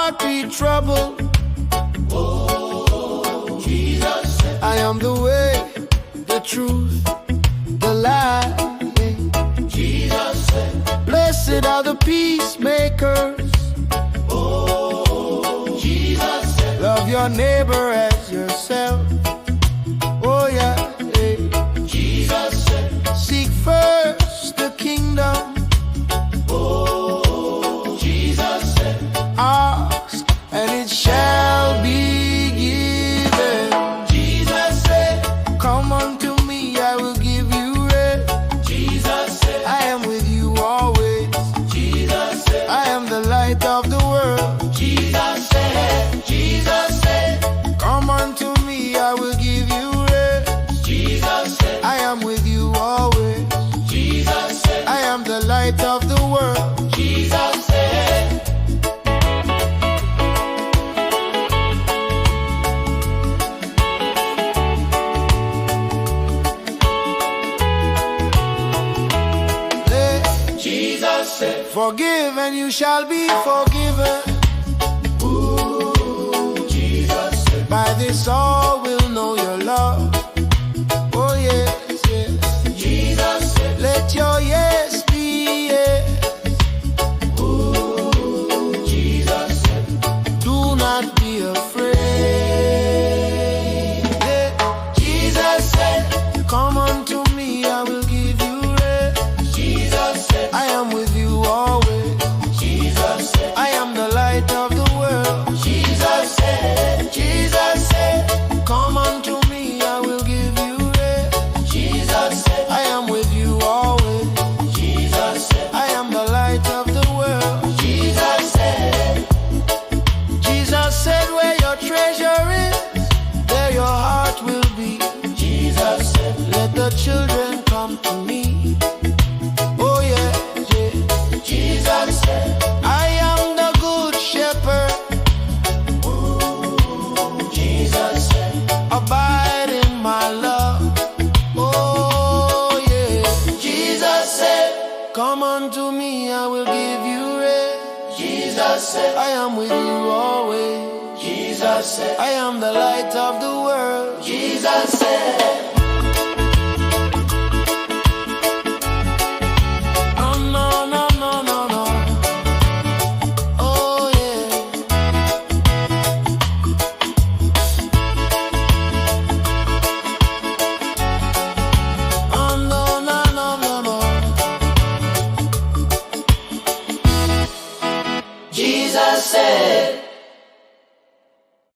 heart be troubled, Oh, Jesus said, I am the way, the truth, the life. Jesus said, Blessed are the peacemakers. oh, Jesus said, Love your neighbor as yourself. Oh yeah, yeah. Jesus said, Seek first the kingdom. oh, Jesus said, Ask and it shall be given. Jesus said, Come unto me, I will give you rest. Jesus said, I am with you always. Jesus said, I am the light of the world. Jesus said, Jesus said, Come unto me, I will give you rest. Jesus said, I am with you always. Jesus said, I am the light of the world. Jesus said, Jesus said, Forgive and you shall be forgiven. ooh, Jesus said, By this all will know your love. Oh yes, yes. Jesus said, Let your yes be yes. ooh, Jesus said, Do not be afraid. Yeah. Jesus said, Come unto me, I will give you rest. Jesus said, I am with you always. Jesus said, I am the light of the world. Jesus said, Jesus said, Come unto me, I will give you rest. Jesus said, I am with you always. Jesus said, I am the light of the world. Jesus said, Jesus said, where your treasure is, there your heart will be. Jesus said, Let the children come to me. Oh yeah, yeah. Jesus said, I am the good shepherd. ooh, Jesus said, Abide in my love. Oh yeah. Jesus said, Come unto me, I will give you rest. Jesus said, I am with you always. Jesus said, I am the light of the world. Jesus said, No, no, no, no, no, no. Oh yeah. Oh no, no, no, no, no. Jesus said.